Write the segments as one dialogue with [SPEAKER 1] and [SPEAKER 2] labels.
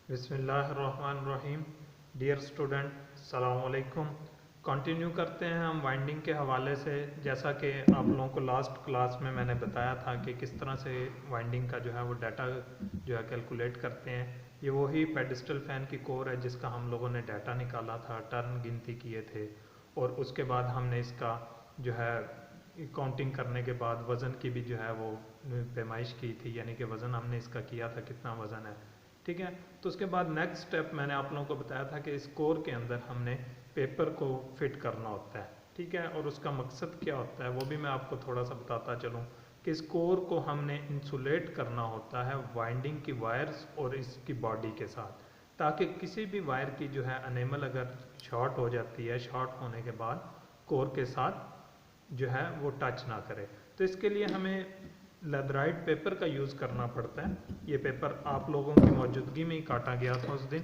[SPEAKER 1] बिस्मिल्लाहिर्रहमानिर्रहीम। Dear student, अस्सलाम वालेकुम। कंटिन्यू करते हैं हम वाइंडिंग के हवाले से। जैसा कि आप लोगों को लास्ट क्लास में मैंने बताया था कि किस तरह से वाइंडिंग का जो है वो डाटा जो है कैलकुलेट करते हैं। ये वही पेडिस्टल फ़ैन की कोर है जिसका हम लोगों ने डाटा निकाला था, टर्न गिनती किए थे और उसके बाद हमने इसका जो है काउंटिंग करने के बाद वज़न की भी जो है वो पैमाइश की थी, यानी कि वज़न हमने इसका किया था कितना वज़न है। ठीक है, तो उसके बाद नेक्स्ट स्टेप मैंने आप लोगों को बताया था कि इस कोर के अंदर हमने पेपर को फिट करना होता है। ठीक है, और उसका मकसद क्या होता है वो भी मैं आपको थोड़ा सा बताता चलूँ कि इस कोर को हमने इंसुलेट करना होता है वाइंडिंग की वायर्स और इसकी बॉडी के साथ, ताकि किसी भी वायर की जो है अनेमल अगर शॉर्ट हो जाती है, शॉर्ट होने के बाद कोर के साथ जो है वो टच ना करे। तो इसके लिए हमें लेदराइट पेपर का यूज़ करना पड़ता है। ये पेपर आप लोगों की मौजूदगी में ही काटा गया था उस दिन।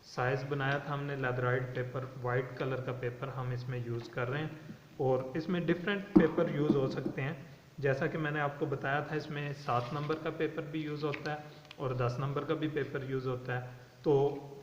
[SPEAKER 1] साइज़ बनाया था हमने लेदराइट पेपर, वाइट कलर का पेपर हम इसमें यूज़ कर रहे हैं और इसमें डिफरेंट पेपर यूज़ हो सकते हैं। जैसा कि मैंने आपको बताया था, इसमें 7 नंबर का पेपर भी यूज़ होता है और 10 नंबर का भी पेपर यूज़ होता है। तो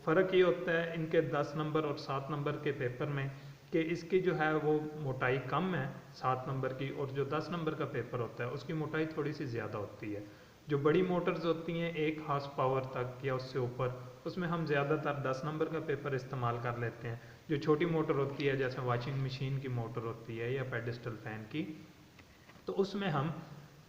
[SPEAKER 1] फ़र्क ये होता है इनके 10 नंबर और 7 नंबर के पेपर में कि इसकी जो है वो मोटाई कम है 7 नंबर की, और जो 10 नंबर का पेपर होता है उसकी मोटाई थोड़ी सी ज़्यादा होती है। जो बड़ी मोटर्स होती हैं 1 हॉर्स पावर तक या उससे ऊपर, उसमें हम ज़्यादातर 10 नंबर का पेपर इस्तेमाल कर लेते हैं। जो छोटी मोटर होती है जैसे वॉशिंग मशीन की मोटर होती है या पेडिस्टल फैन की, तो उसमें हम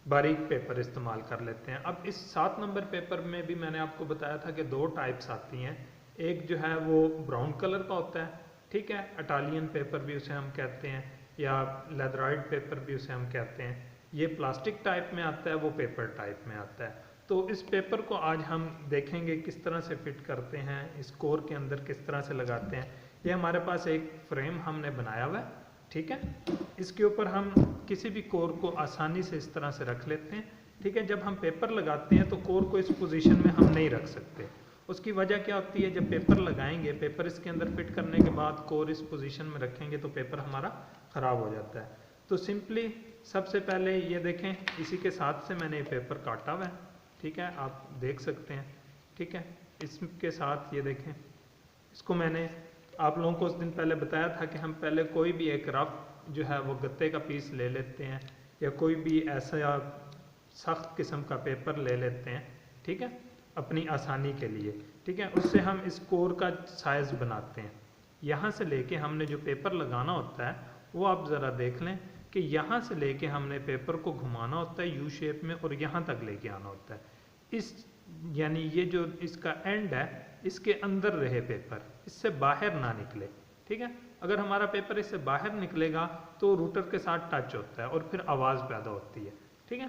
[SPEAKER 1] बारीक पेपर इस्तेमाल कर लेते हैं। अब इस 7 नंबर पेपर में भी मैंने आपको बताया था कि 2 टाइप्स आती हैं। एक जो है वो ब्राउन कलर का होता है, ठीक है, इटालियन पेपर भी उसे हम कहते हैं या लेदराइट पेपर भी उसे हम कहते हैं। ये प्लास्टिक टाइप में आता है, वो पेपर टाइप में आता है। तो इस पेपर को आज हम देखेंगे किस तरह से फिट करते हैं, इस कोर के अंदर किस तरह से लगाते हैं। ये हमारे पास एक फ्रेम हमने बनाया हुआ है, ठीक है। इसके ऊपर हम किसी भी कोर को आसानी से इस तरह से रख लेते हैं, ठीक है। जब हम पेपर लगाते हैं तो कोर को इस पोजीशन में हम नहीं रख सकते। उसकी वजह क्या होती है, जब पेपर लगाएंगे, पेपर इसके अंदर फिट करने के बाद कोर इस पोजीशन में रखेंगे तो पेपर हमारा ख़राब हो जाता है। तो सिंपली सबसे पहले ये देखें, इसी के साथ से मैंने ये पेपर काटा हुआ है, ठीक है, आप देख सकते हैं, ठीक है। इसके साथ ये देखें, इसको मैंने आप लोगों को उस दिन पहले बताया था कि हम पहले कोई भी एक रफ जो है वो गत्ते का पीस ले लेते हैं या कोई भी ऐसा सख्त किस्म का पेपर ले लेते हैं, ठीक है, अपनी आसानी के लिए, ठीक है। उससे हम इस कोर का साइज़ बनाते हैं। यहाँ से लेके हमने जो पेपर लगाना होता है वो आप ज़रा देख लें कि यहाँ से लेके हमने पेपर को घुमाना होता है यू शेप में और यहाँ तक लेके आना होता है। इस यानी ये जो इसका एंड है इसके अंदर रहे पेपर, इससे बाहर ना निकले, ठीक है। अगर हमारा पेपर इससे बाहर निकलेगा तो रूटर के साथ टच होता है और फिर आवाज़ पैदा होती है, ठीक है।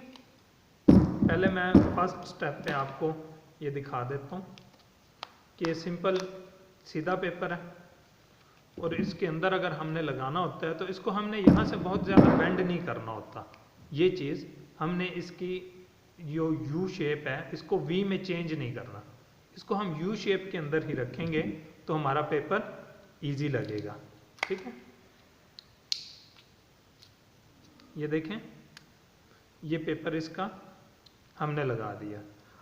[SPEAKER 1] पहले मैं फर्स्ट स्टेप पे आपको ये दिखा देता हूँ कि ये सिंपल सीधा पेपर है और इसके अंदर अगर हमने लगाना होता है तो इसको हमने यहाँ से बहुत ज़्यादा बेंड नहीं करना होता। ये चीज़ हमने इसकी जो यू शेप है इसको वी में चेंज नहीं करना, इसको हम यू शेप के अंदर ही रखेंगे तो हमारा पेपर इजी लगेगा, ठीक है। ये देखें, ये पेपर इसका हमने लगा दिया।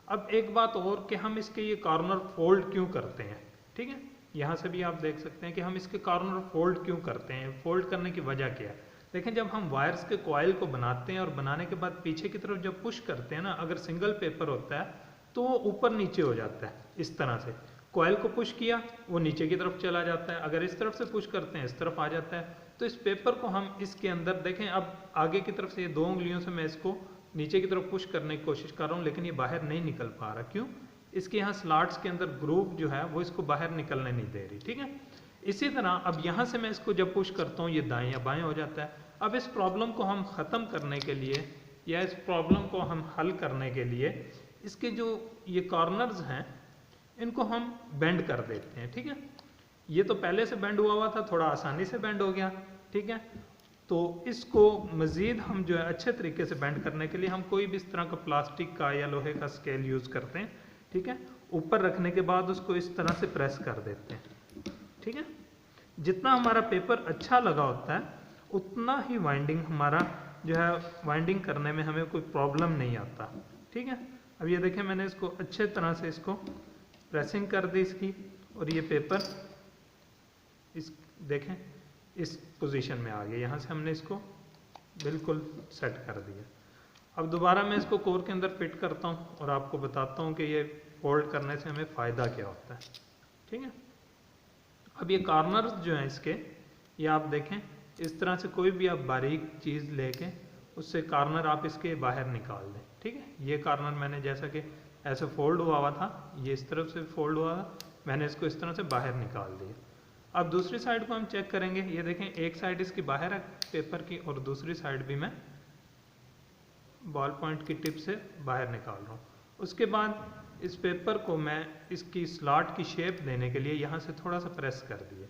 [SPEAKER 1] अब एक बात और कि हम इसके ये कॉर्नर फोल्ड क्यों करते हैं, ठीक है। यहाँ से भी आप देख सकते हैं कि हम इसके कॉर्नर फोल्ड क्यों करते हैं, फोल्ड करने की वजह क्या है। देखें, जब हम वायर्स के कॉइल को बनाते हैं और बनाने के बाद पीछे की तरफ जब पुश करते हैं ना, अगर सिंगल पेपर होता है तो वो ऊपर नीचे हो जाता है। इस तरह से कॉइल को पुश किया वो नीचे की तरफ चला जाता है, अगर इस तरफ से पुश करते हैं इस तरफ आ जाता है। तो इस पेपर को हम इसके अंदर देखें, अब आगे की तरफ से ये 2 उंगलियों से मैं इसको नीचे की तरफ पुश करने की कोशिश कर रहा हूँ, लेकिन ये बाहर नहीं निकल पा रहा। क्यों? इसके यहाँ स्लॉट्स के अंदर ग्रूव जो है वो इसको बाहर निकलने नहीं दे रही, ठीक है। इसी तरह अब यहाँ से मैं इसको जब पुश करता हूँ ये दाएं या बाएं हो जाता है। अब इस प्रॉब्लम को हम ख़त्म करने के लिए या इस प्रॉब्लम को हम हल करने के लिए इसके जो ये कॉर्नर्स हैं इनको हम बेंड कर देते हैं, ठीक है। ये तो पहले से बेंड हुआ था, थोड़ा आसानी से बेंड हो गया, ठीक है। तो इसको मज़ीद हम जो है अच्छे तरीके से बेंड करने के लिए हम कोई भी इस तरह का प्लास्टिक का या लोहे का स्केल यूज़ करते हैं, ठीक है। ऊपर रखने के बाद उसको इस तरह से प्रेस कर देते हैं, ठीक है। जितना हमारा पेपर अच्छा लगा होता है उतना ही वाइंडिंग हमारा जो है वाइंडिंग करने में हमें कोई प्रॉब्लम नहीं आता, ठीक है। अब ये देखें, मैंने इसको अच्छे तरह से इसको प्रेसिंग कर दी इसकी और ये पेपर इस देखें इस पोजीशन में आ गया। यहाँ से हमने इसको बिल्कुल सेट कर दिया। अब दोबारा मैं इसको कोर के अंदर फिट करता हूँ और आपको बताता हूँ कि ये फोल्ड करने से हमें फ़ायदा क्या होता है। ठीक है, अब ये कॉर्नर्स जो हैं इसके, ये आप देखें इस तरह से कोई भी आप बारीक चीज़ लेके उससे कॉर्नर आप इसके बाहर निकाल दें। ठीक है, ये कॉर्नर मैंने जैसा कि ऐसे फोल्ड हुआ था, ये इस तरफ से फोल्ड हुआ था, मैंने इसको इस तरह से बाहर निकाल दिया। अब दूसरी साइड को हम चेक करेंगे। ये देखें एक साइड इसकी बाहर है पेपर की और दूसरी साइड भी मैं बॉल पॉइंट की टिप से बाहर निकाल रहा हूँ। उसके बाद इस पेपर को मैं इसकी स्लॉट की शेप देने के लिए यहाँ से थोड़ा सा प्रेस कर दिया।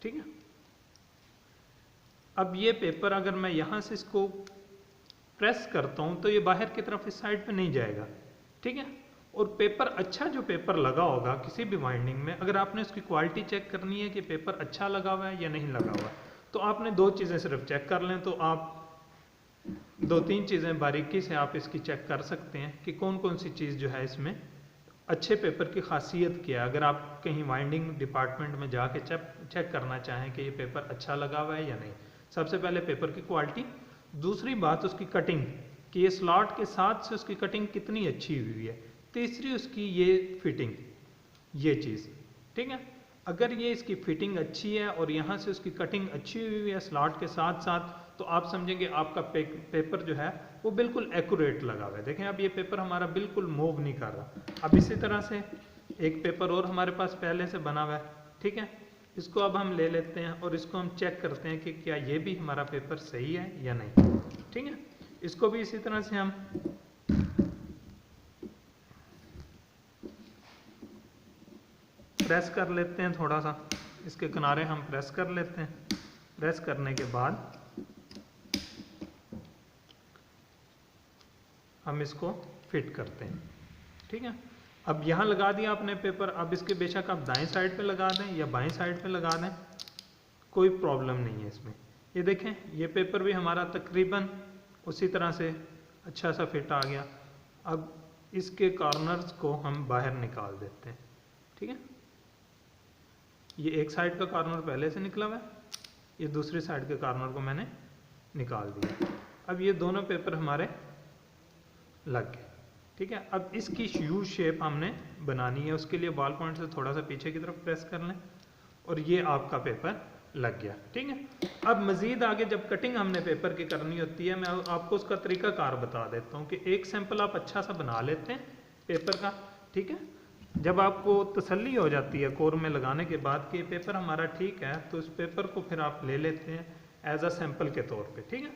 [SPEAKER 1] ठीक है, अब ये पेपर अगर मैं यहाँ से इसको प्रेस करता हूँ तो ये बाहर की तरफ इस साइड पे नहीं जाएगा। ठीक है, और पेपर अच्छा जो पेपर लगा होगा किसी भी वाइंडिंग में, अगर आपने उसकी क्वालिटी चेक करनी है कि पेपर अच्छा लगा हुआ है या नहीं लगा हुआ, तो आपने दो चीज़ें सिर्फ चेक कर लें तो आप दो तीन चीज़ें बारीकी से आप इसकी चेक कर सकते हैं कि कौन कौन सी चीज़ जो है इसमें अच्छे पेपर की खासियत क्या है। अगर आप कहीं वाइंडिंग डिपार्टमेंट में जाके चेक करना चाहें कि ये पेपर अच्छा लगा हुआ है या नहीं, सबसे पहले पेपर की क्वालिटी, दूसरी बात उसकी कटिंग कि ये स्लॉट के साथ से उसकी कटिंग कितनी अच्छी हुई है, तीसरी उसकी ये फिटिंग, ये चीज़। ठीक है, अगर ये इसकी फिटिंग अच्छी है और यहाँ से उसकी कटिंग अच्छी हुई है स्लॉट के साथ साथ, तो आप समझेंगे आपका पेपर जो है वो बिल्कुल एक्यूरेट लगा हुआ है। देखें अब ये पेपर हमारा बिल्कुल मूव नहीं कर रहा। अब इसी तरह से एक पेपर और हमारे पास पहले से बना हुआ है। ठीक है, इसको अब हम ले लेते हैं और इसको हम चेक करते हैं कि क्या ये भी हमारा पेपर सही है या नहीं। ठीक है, इसको भी इसी तरह से हम प्रेस कर लेते हैं, थोड़ा सा इसके किनारे हम प्रेस कर लेते हैं। प्रेस करने के बाद हम इसको फिट करते हैं। ठीक है, अब यहाँ लगा दिया आपने पेपर। अब इसके बेशक आप दाएं साइड पे लगा दें या बाएं साइड पे लगा दें, कोई प्रॉब्लम नहीं है इसमें। ये देखें ये पेपर भी हमारा तकरीबन उसी तरह से अच्छा सा फिट आ गया। अब इसके कॉर्नर्स को हम बाहर निकाल देते हैं। ठीक है, ये एक साइड का कॉर्नर पहले से निकला हुआ है, ये दूसरी साइड के कॉर्नर को मैंने निकाल दिया। अब ये दोनों पेपर हमारे लग गए। ठीक है, अब इसकी यू शेप हमने बनानी है, उसके लिए बॉल पॉइंट से थोड़ा सा पीछे की तरफ प्रेस कर लें और ये आपका पेपर लग गया। ठीक है, अब मज़ीद आगे जब कटिंग हमने पेपर की करनी होती है, मैं आपको उसका तरीकाकार बता देता हूँ कि एक सैंपल आप अच्छा सा बना लेते हैं पेपर का। ठीक है, जब आपको तसल्ली हो जाती है कोर में लगाने के बाद कि पेपर हमारा ठीक है, तो इस पेपर को फिर आप ले लेते हैं एज अ सैंपल के तौर पे। ठीक है,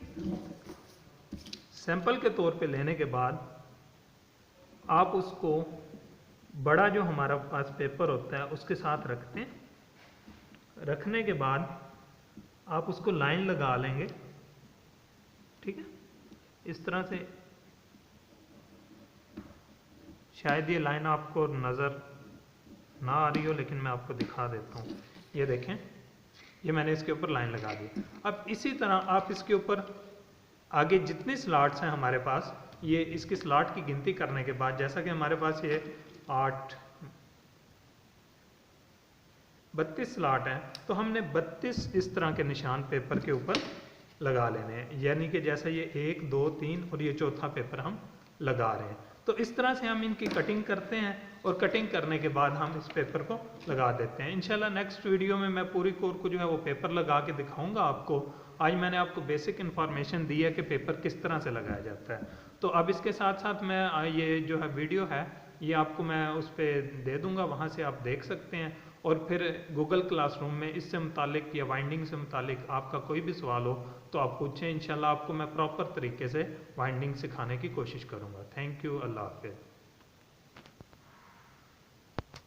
[SPEAKER 1] सैंपल के तौर पे लेने के बाद आप उसको बड़ा जो हमारा पास पेपर होता है उसके साथ रखते हैं। रखने के बाद आप उसको लाइन लगा लेंगे। ठीक है, इस तरह से, शायद ये लाइन आपको नज़र ना आ रही हो लेकिन मैं आपको दिखा देता हूँ। ये देखें, ये मैंने इसके ऊपर लाइन लगा दी। अब इसी तरह आप इसके ऊपर आगे जितने स्लॉट्स हैं हमारे पास, ये इसकी स्लॉट की गिनती करने के बाद, जैसा कि हमारे पास ये 32 स्लॉट हैं, तो हमने 32 इस तरह के निशान पेपर के ऊपर लगा लेने हैं। यानी कि जैसा ये 1 2 3 और ये चौथा पेपर हम लगा रहे हैं, तो इस तरह से हम इनकी कटिंग करते हैं और कटिंग करने के बाद हम इस पेपर को लगा देते हैं। इंशाल्लाह नेक्स्ट वीडियो में मैं पूरी कोर को जो है वो पेपर लगा के दिखाऊंगा आपको। आज मैंने आपको बेसिक इन्फॉर्मेशन दी है कि पेपर किस तरह से लगाया जाता है। तो अब इसके साथ साथ मैं ये जो है वीडियो है ये आपको मैं उस पर दे दूंगा, वहाँ से आप देख सकते हैं। और फिर गूगल क्लासरूम में इससे मुतालिक या वाइंडिंग से मुतालिक आपका कोई भी सवाल हो तो आप पूछें। इंशाल्लाह आपको मैं प्रॉपर तरीके से वाइंडिंग सिखाने की कोशिश करूँगा। थैंक यू, अल्लाह हाफ़िज़।